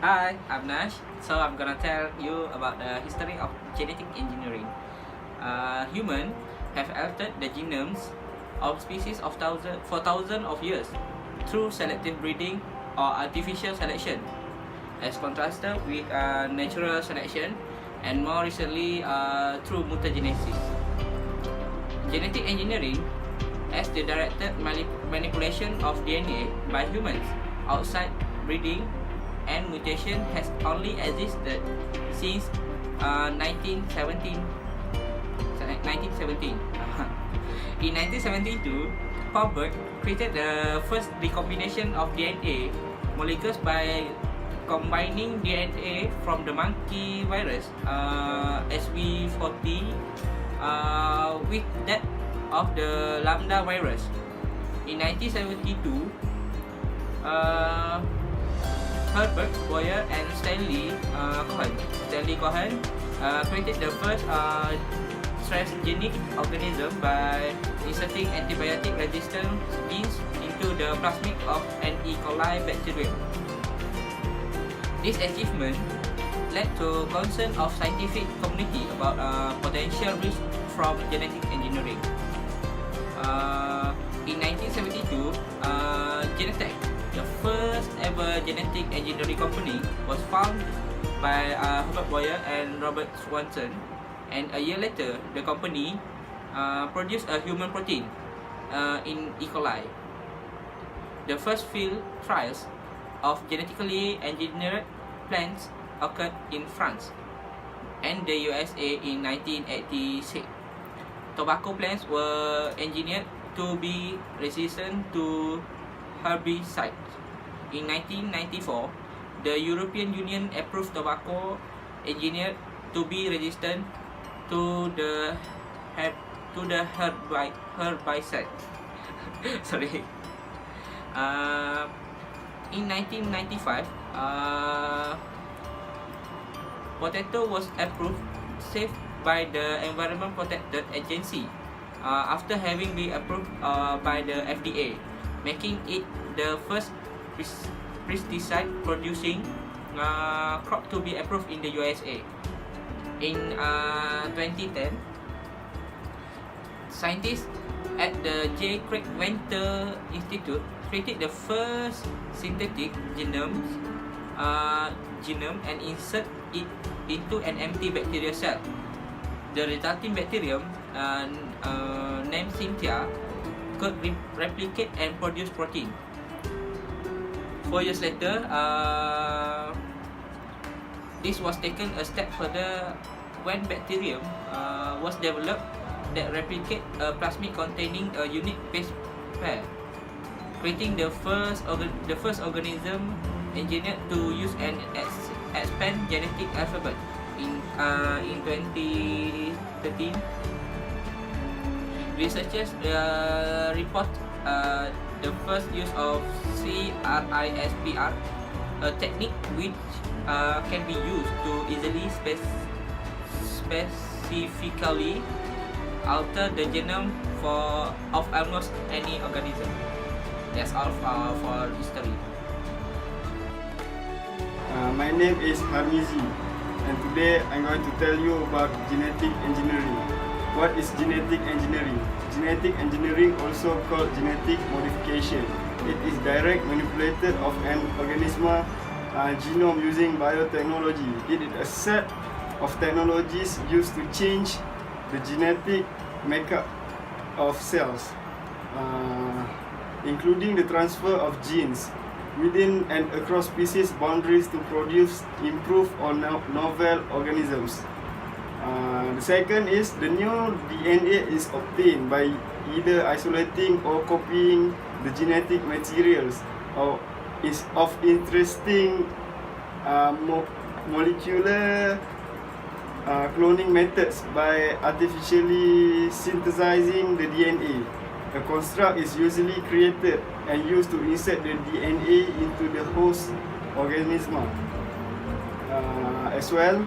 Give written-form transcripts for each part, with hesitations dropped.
Hi, I'm Nash. So I'm gonna tell you about the history of genetic engineering. Humans have altered the genomes of species of for thousands of years through selective breeding or artificial selection, as contrasted with natural selection, and more recently through mutagenesis. Genetic engineering as the directed manipulation of DNA by humans outside breeding and mutation has only existed since 1917. In 1972, Paul created the first recombination of DNA molecules by combining DNA from the monkey virus SV40 with that of the Lambda virus. In 1972, uh, Herbert Boyer and Stanley Cohen created the first transgenic organism by inserting antibiotic-resistant genes into the plasmid of an E. coli bacterium. This achievement led to concern of scientific community about potential risk from genetic engineering. In 1972, Genentech, the first ever genetic engineering company, was founded by Herbert Boyer and Robert Swanson, and a year later, the company produced a human protein in E. coli. The first field trials of genetically engineered plants occurred in France and the USA in 1986. Tobacco plants were engineered to be resistant to herbicides. In 1994, the European Union approved tobacco engineered to be resistant to the herbicide. Sorry. In 1995, potato was approved safe by the Environment Protected Agency after having been approved by the FDA, making it the first pesticide producing crop to be approved in the USA. In 2010, scientists at the J. Craig Venter Institute created the first synthetic genome and insert it into an empty bacterial cell. The resulting bacterium, named Cynthia, could replicate and produce protein. 4 years later, this was taken a step further when bacterium was developed that replicate a plasmid containing a unique base pair, creating the first organism engineered to use an expand genetic alphabet. In 2013, researchers report the first use of CRISPR, a technique which can be used to easily specifically alter the genome of almost any organism. That's all for history. My name is Harmizi, and today I'm going to tell you about genetic engineering. What is genetic engineering? Genetic engineering, also called genetic modification. It is direct manipulation of an organism genome using biotechnology. It is a set of technologies used to change the genetic makeup of cells, including the transfer of genes within and across species boundaries to produce improved or novel organisms. The second is the new DNA is obtained by either isolating or copying the genetic materials, or is of interesting molecular cloning methods by artificially synthesizing the DNA. A construct is usually created and used to insert the DNA into the host organism. As well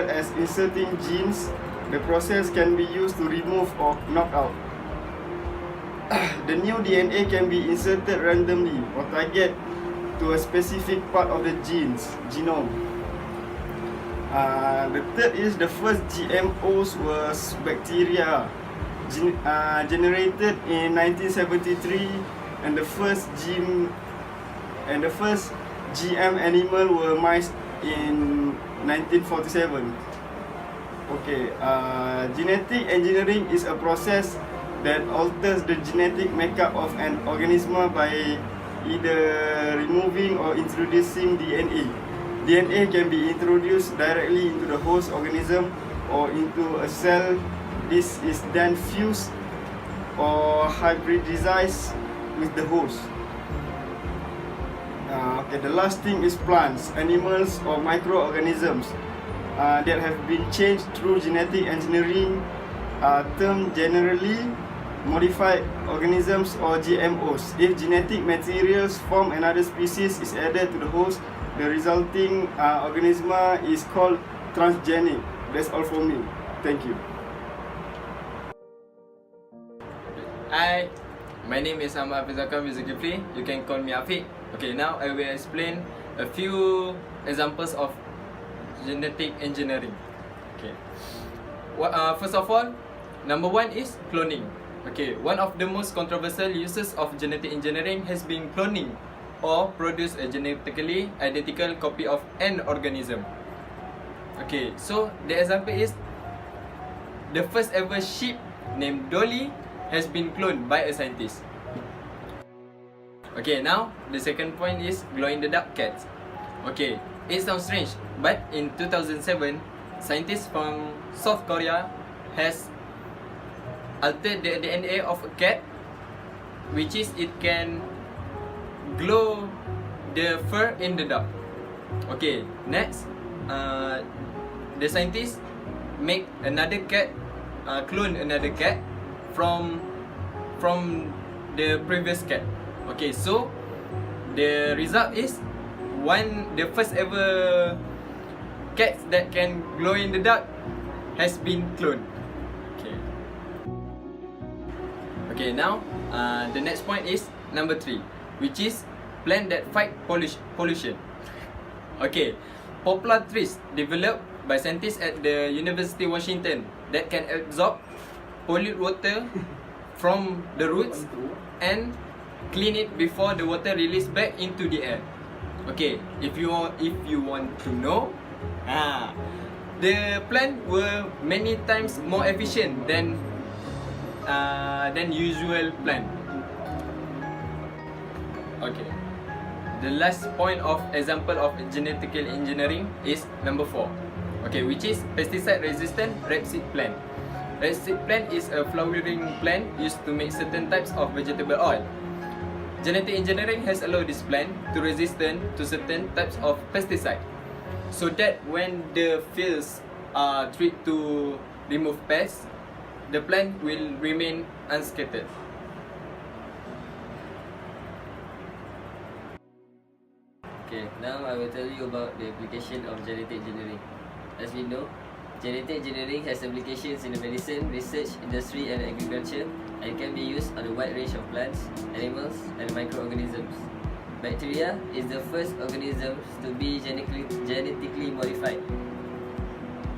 as inserting genes, the process can be used to remove or knock out. The new DNA can be inserted randomly or target to a specific part of the genome. The third is the first GMOs was bacteria, generated in 1973, and the first GM animal were mice in 1947. Okay, genetic engineering is a process that alters the genetic makeup of an organism by either removing or introducing DNA. DNA can be introduced directly into the host organism or into a cell. This is then fused or hybridized with the host. Okay, the last thing is plants, animals or microorganisms that have been changed through genetic engineering, termed generally modified organisms or GMOs. If genetic materials from another species is added to the host, the resulting organism is called transgenic. That's all for me. Thank you. Hi, my name is Ahmad Afizakam Zulkifli. You can call me Afiq. Okay, now I will explain a few examples of genetic engineering. Okay, first of all, number one is cloning. Okay, one of the most controversial uses of genetic engineering has been cloning, or produce a genetically identical copy of an organism. Okay, so the example is the first ever sheep named Dolly has been cloned by a scientist. Okay, now the second point is glow-in-the-dark cats. Okay, it sounds strange, but in 2007, scientists from South Korea has altered the DNA of a cat, which is it can glow the fur in the dark. Okay, next, the scientists make another cat, clone another cat from the previous cat. Okay, so the result is the first ever cat that can glow in the dark has been cloned. Okay, now the next point is number 3, which is plant that fight pollution. Okay, poplar trees developed by scientists at the University of Washington that can absorb pollute water from the roots and clean it before the water released back into the air. Okay, if you want to know, the plant were many times more efficient than usual plant. Okay, the last point of example of genetical engineering is number 4. Okay, which is pesticide resistant rapeseed plant. Rapeseed plant is a flowering plant used to make certain types of vegetable oil. Genetic engineering has allowed this plant to resistant to certain types of pesticide, so that when the fields are treated to remove pests, the plant will remain unscattered. Okay, now I will tell you about the application of genetic engineering. As we know, genetic engineering has applications in the medicine, research, industry and agriculture, and can be used on a wide range of plants, animals and microorganisms. Bacteria is the first organisms to be genetically modified.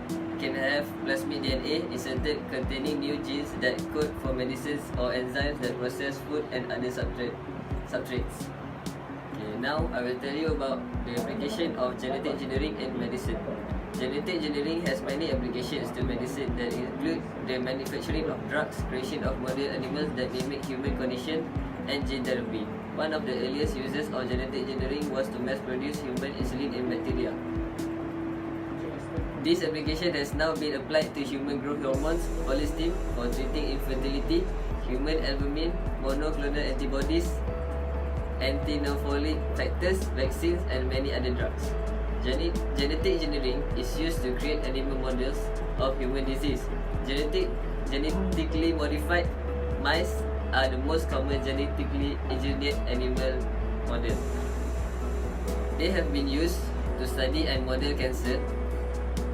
It can have plasmid DNA inserted containing new genes that code for medicines or enzymes that process food and other substrates. Okay, now I will tell you about the application of genetic engineering in medicine. Genetic engineering has many applications to medicine that include the manufacturing of drugs, creation of model animals that mimic human condition, and gene therapy. One of the earliest uses of genetic engineering was to mass produce human insulin in bacteria. This application has now been applied to human growth hormones, colistin for treating infertility, human albumin, monoclonal antibodies, anti-nephrotic factors, vaccines, and many other drugs. Genetic engineering is used to create animal models of human disease. Genetically modified mice are the most common genetically engineered animal model. They have been used to study and model cancer,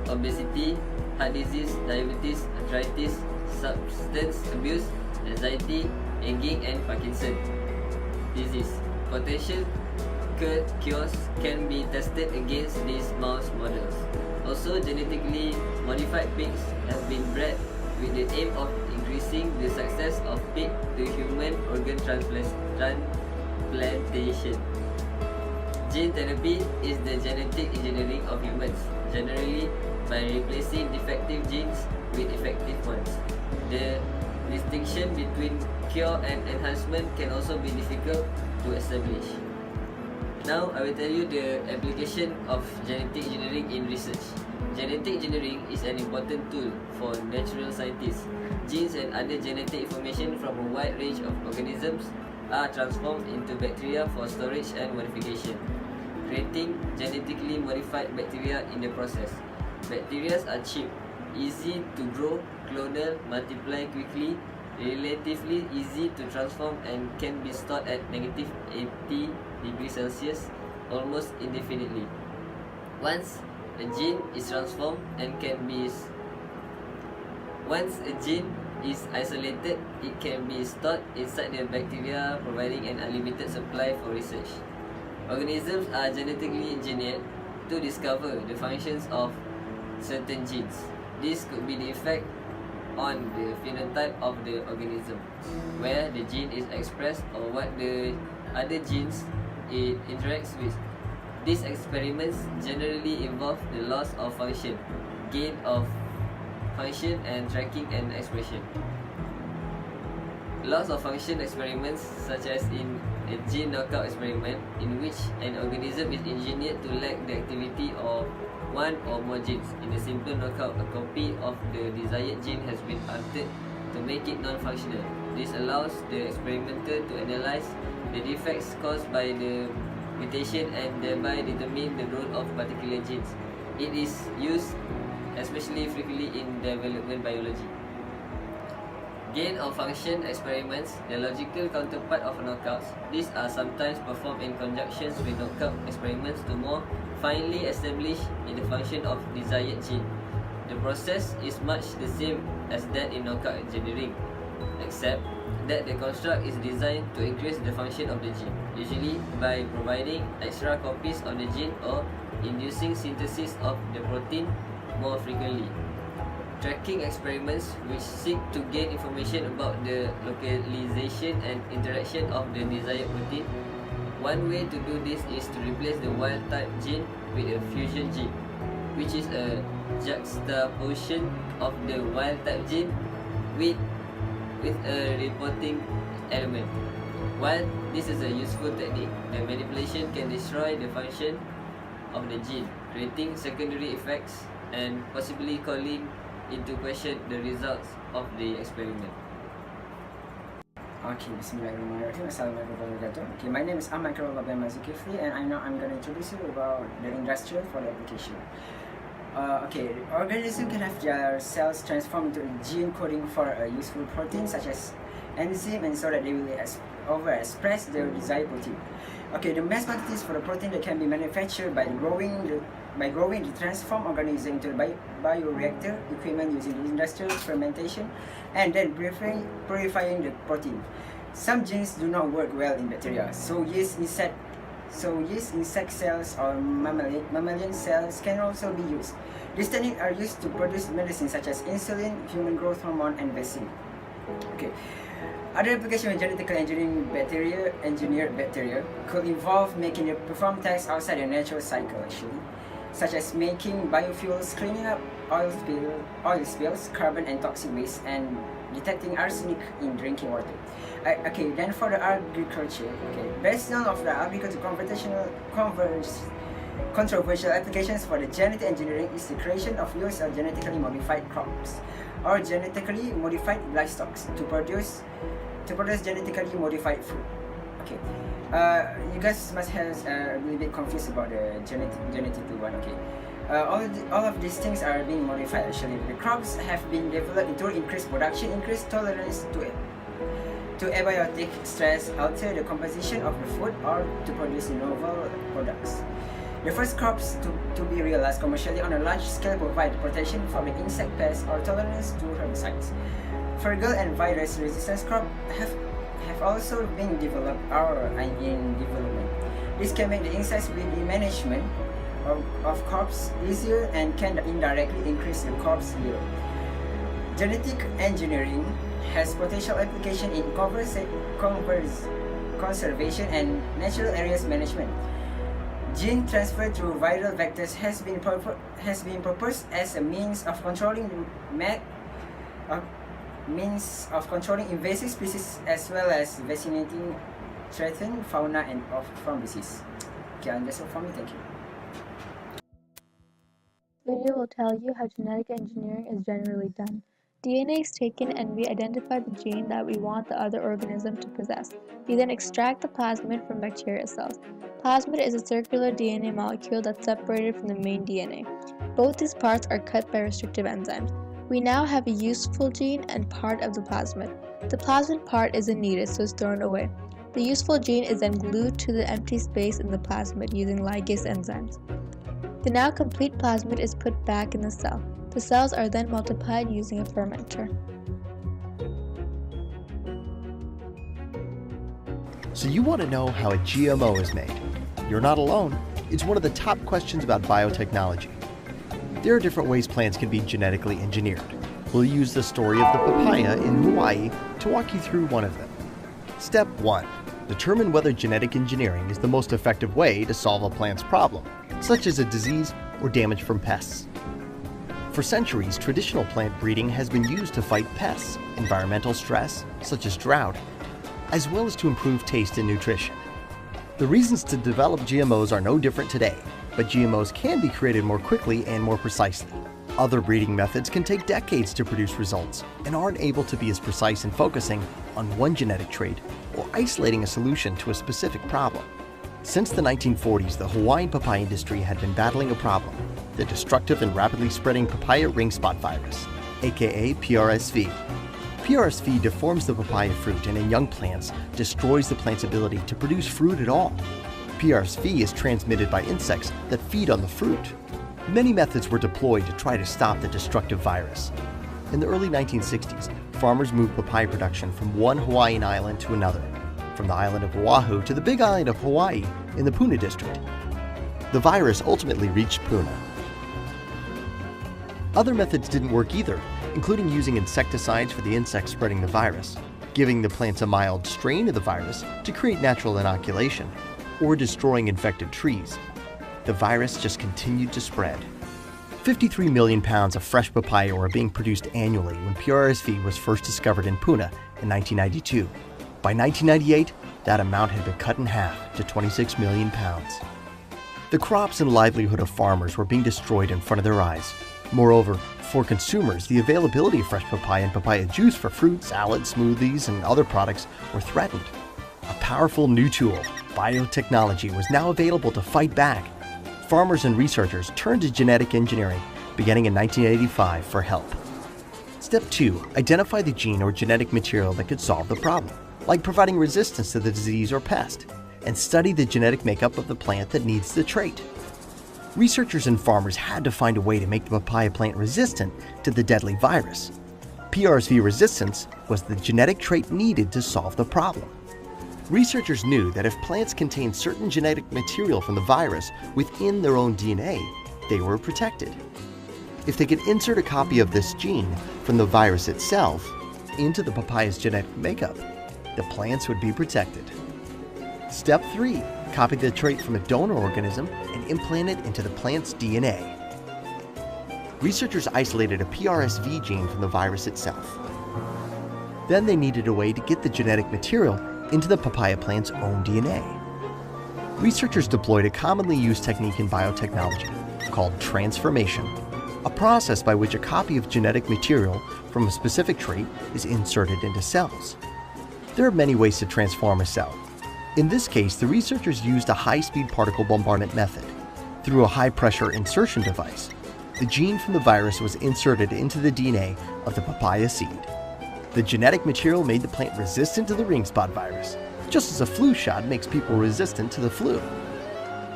obesity, heart disease, diabetes, arthritis, substance abuse, anxiety, aging and Parkinson's disease. Potential cures can be tested against these mouse models. Also, genetically modified pigs have been bred with the aim of increasing the success of pig to human organ transplantation. Gene therapy is the genetic engineering of humans, generally by replacing defective genes with effective ones. The distinction between cure and enhancement can also be difficult to establish. Now, I will tell you the application of genetic engineering in research. Genetic engineering is an important tool for natural scientists. Genes and other genetic information from a wide range of organisms are transformed into bacteria for storage and modification, creating genetically modified bacteria in the process. Bacteria are cheap, easy to grow, clonal, multiply quickly, relatively easy to transform, and can be stored at negative 80 degrees Celsius almost indefinitely. Once a gene is transformed and once a gene is isolated, it can be stored inside the bacteria, providing an unlimited supply for research. Organisms are genetically engineered to discover the functions of certain genes. This could be the effect on the phenotype of the organism, where the gene is expressed or what the other genes it interacts with. These experiments generally involve the loss of function, gain of function, and tracking and expression. Loss of function experiments, such as in a gene knockout experiment, in which an organism is engineered to lack the activity of one or more genes. In a simple knockout, a copy of the desired gene has been altered to make it non-functional. This allows the experimenter to analyze the defects caused by the mutation and thereby determine the role of particular genes. It is used especially frequently in development biology. Gain of function experiments, the logical counterpart of knockouts. These are sometimes performed in conjunction with knockout experiments to more finely establish the function of desired gene. The process is much the same as that in knockout engineering, except that the construct is designed to increase the function of the gene, usually by providing extra copies of the gene or inducing synthesis of the protein more frequently. Tracking experiments which seek to gain information about the localization and interaction of the desired protein. One way to do this is to replace the wild type gene with a fusion gene, which is a juxtaposition of the wild type gene with a reporting element. While this is a useful technique, the manipulation can destroy the function of the gene, creating secondary effects and possibly calling into question the results of the experiment. Okay, Bismillahirrahmanirrahim. Assalamualaikum warahmatullahi wabarakatuh. Okay, my name is Ahmad Karol Abdul Zulkifli, and I'm going to introduce you about the industrial for the application. Okay, organisms can have their cells transformed into a gene coding for a useful protein such as enzyme, and so that they will overexpress the desired protein. Okay, the mass quantities for the protein that can be manufactured by growing the transformed organism into a bioreactor equipment using industrial fermentation and then purifying the protein. Some genes do not work well in bacteria, so yeast insect cells or mammalian cells can also be used. These techniques are used to produce medicines such as insulin, human growth hormone, and vaccine. Okay. Other applications of genetically engineered bacteria could involve making it perform tasks outside the natural cycle, actually, such as making biofuels, cleaning up oil spills, carbon and toxic waste, and detecting arsenic in drinking water. Okay, then for the agriculture, best known of the agriculture controversial applications for the genetic engineering is the creation of use of genetically modified crops or genetically modified livestock to produce genetically modified food. Okay, you guys must have a little bit confused about the genetic one. Okay, all of these things are being modified. Actually, the crops have been developed to increase production, increase tolerance to abiotic stress, alter the composition of the food, or to produce novel products. The first crops to be realized commercially on a large scale provide protection from the insect pests or tolerance to herbicides. Fungal and virus resistance crops have also been developed or are in development. This can make the insights with the management of crops easier and can indirectly increase the crops yield. Genetic engineering has potential application in conservation and natural areas management. Gene transfer through viral vectors has been proposed as a means of controlling invasive species as well as vaccinating threatened fauna and from disease. Okay, and that's all for me. Thank you. This video will tell you how genetic engineering is generally done. DNA is taken and we identify the gene that we want the other organism to possess. We then extract the plasmid from bacteria cells. Plasmid is a circular DNA molecule that's separated from the main DNA. Both these parts are cut by restrictive enzymes. We now have a useful gene and part of the plasmid. The plasmid part isn't needed, so it's thrown away. The useful gene is then glued to the empty space in the plasmid using ligase enzymes. The now complete plasmid is put back in the cell. The cells are then multiplied using a fermenter. So you want to know how a GMO is made? You're not alone. It's one of the top questions about biotechnology. There are different ways plants can be genetically engineered. We'll use the story of the papaya in Hawaii to walk you through one of them. Step 1. Determine whether genetic engineering is the most effective way to solve a plant's problem, such as a disease or damage from pests. For centuries, traditional plant breeding has been used to fight pests, environmental stress, such as drought, as well as to improve taste and nutrition. The reasons to develop GMOs are no different today, but GMOs can be created more quickly and more precisely. Other breeding methods can take decades to produce results and aren't able to be as precise in focusing on one genetic trait or isolating a solution to a specific problem. Since the 1940s, the Hawaiian papaya industry had been battling a problem, the destructive and rapidly spreading papaya ring spot virus, aka PRSV. PRSV deforms the papaya fruit and in young plants destroys the plant's ability to produce fruit at all. PRSV is transmitted by insects that feed on the fruit. Many methods were deployed to try to stop the destructive virus. In the early 1960s, farmers moved papaya production from one Hawaiian island to another, from the island of Oahu to the Big Island of Hawaii in the Puna district. The virus ultimately reached Puna. Other methods didn't work either, including using insecticides for the insects spreading the virus, giving the plants a mild strain of the virus to create natural inoculation, or destroying infected trees. The virus just continued to spread. 53 million pounds of fresh papaya were being produced annually when PRSV was first discovered in Puna in 1992. By 1998, that amount had been cut in half to 26 million pounds. The crops and livelihood of farmers were being destroyed in front of their eyes. Moreover, for consumers, the availability of fresh papaya and papaya juice for fruit, salads, smoothies, and other products were threatened. A powerful new tool, biotechnology, was now available to fight back. Farmers and researchers turned to genetic engineering, beginning in 1985, for help. Step 2. Identify the gene or genetic material that could solve the problem, like providing resistance to the disease or pest, and study the genetic makeup of the plant that needs the trait. Researchers and farmers had to find a way to make the papaya plant resistant to the deadly virus. PRSV resistance was the genetic trait needed to solve the problem. Researchers knew that if plants contained certain genetic material from the virus within their own DNA, they were protected. If they could insert a copy of this gene from the virus itself into the papaya's genetic makeup, the plants would be protected. Step 3. Copy the trait from a donor organism and implant it into the plant's DNA. Researchers isolated a PRSV gene from the virus itself. Then they needed a way to get the genetic material into the papaya plant's own DNA. Researchers deployed a commonly used technique in biotechnology called transformation, a process by which a copy of genetic material from a specific trait is inserted into cells. There are many ways to transform a cell. In this case, the researchers used a high-speed particle bombardment method. Through a high-pressure insertion device, the gene from the virus was inserted into the DNA of the papaya seed. The genetic material made the plant resistant to the ring spot virus, just as a flu shot makes people resistant to the flu.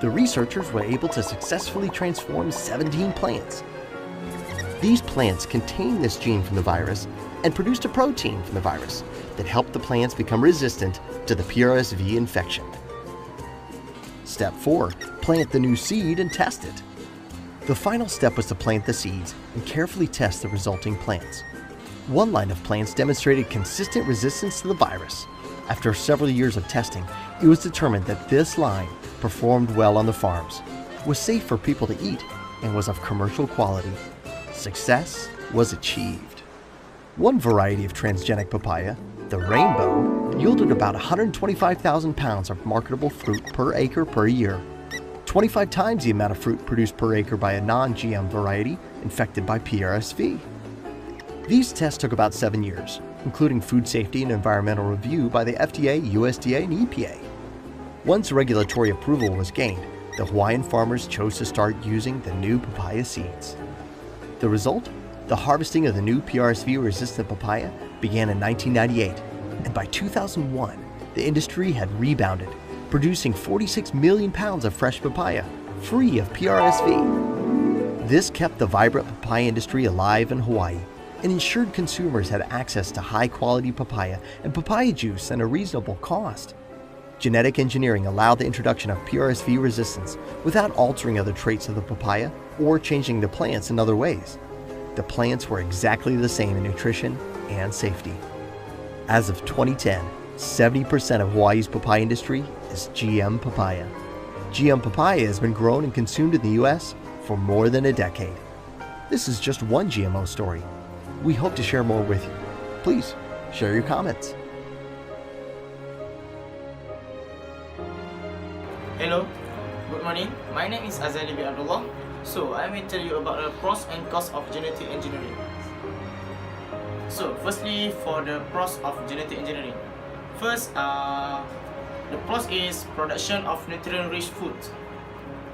The researchers were able to successfully transform 17 plants. These plants contained this gene from the virus and produced a protein from the virus that helped the plants become resistant to the PRSV infection. Step 4. Plant the new seed and test it. The final step was to plant the seeds and carefully test the resulting plants. One line of plants demonstrated consistent resistance to the virus. After several years of testing, it was determined that this line performed well on the farms, was safe for people to eat, and was of commercial quality. Success was achieved. One variety of transgenic papaya, the Rainbow, yielded about 125,000 pounds of marketable fruit per acre per year, 25 times the amount of fruit produced per acre by a non-GM variety infected by PRSV. These tests took about 7 years, including food safety and environmental review by the FDA, USDA, and EPA. Once regulatory approval was gained, the Hawaiian farmers chose to start using the new papaya seeds. The result? The harvesting of the new PRSV-resistant papaya began in 1998, and by 2001, the industry had rebounded, producing 46 million pounds of fresh papaya, free of PRSV. This kept the vibrant papaya industry alive in Hawaii and ensured consumers had access to high-quality papaya and papaya juice at a reasonable cost. Genetic engineering allowed the introduction of PRSV resistance without altering other traits of the papaya or changing the plants in other ways. The plants were exactly the same in nutrition and safety. As of 2010, 70% of Hawaii's papaya industry is GM papaya. GM papaya has been grown and consumed in the U.S. for more than a decade. This is just one GMO story. We hope to share more with you. Please share your comments. Hello, good morning. My name is Azali bin Abdullah. So I will tell you about the pros and cons of genetic engineering. So firstly, for the pros of genetic engineering. First, the pros is production of nutrient-rich food.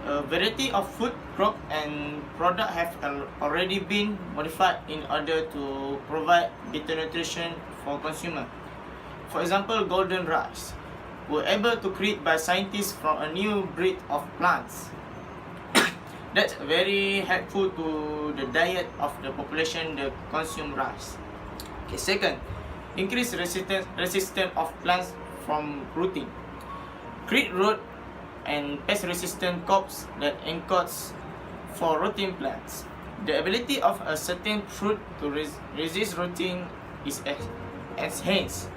A variety of food, crop and product have already been modified in order to provide better nutrition for consumer. For example, golden rice were able to create by scientists from a new breed of plants. That's very helpful to the diet of the population that consume rice. Okay, second, increase resistance of plants from rooting. Create root and pest-resistant crops that encodes for rooting plants. The ability of a certain fruit to resist rooting is enhanced.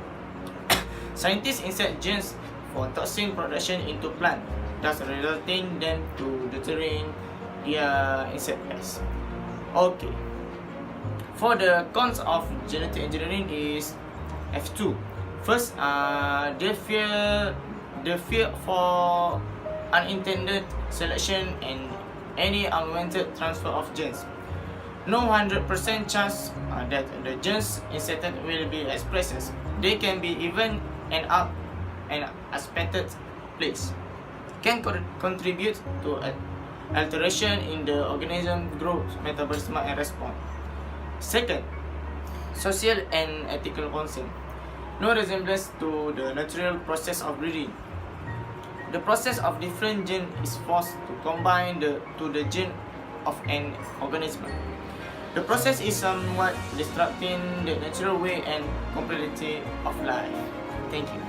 Scientists insert genes for toxin production into plant, thus resulting them to deterring their insect pests. Okay. For the cons of genetic engineering is F2. First, the fear for unintended selection and any unwanted transfer of genes. No 100% chance that the genes inserted will be expressed. They can be even end up an unexpected place. Can contribute to alteration in the organism growth, metabolism and response. Second, social and ethical concern. No resemblance to the natural process of breeding. The process of different genes is forced to combine to the gene of an organism. The process is somewhat disrupting the natural way and complexity of life. Thank you.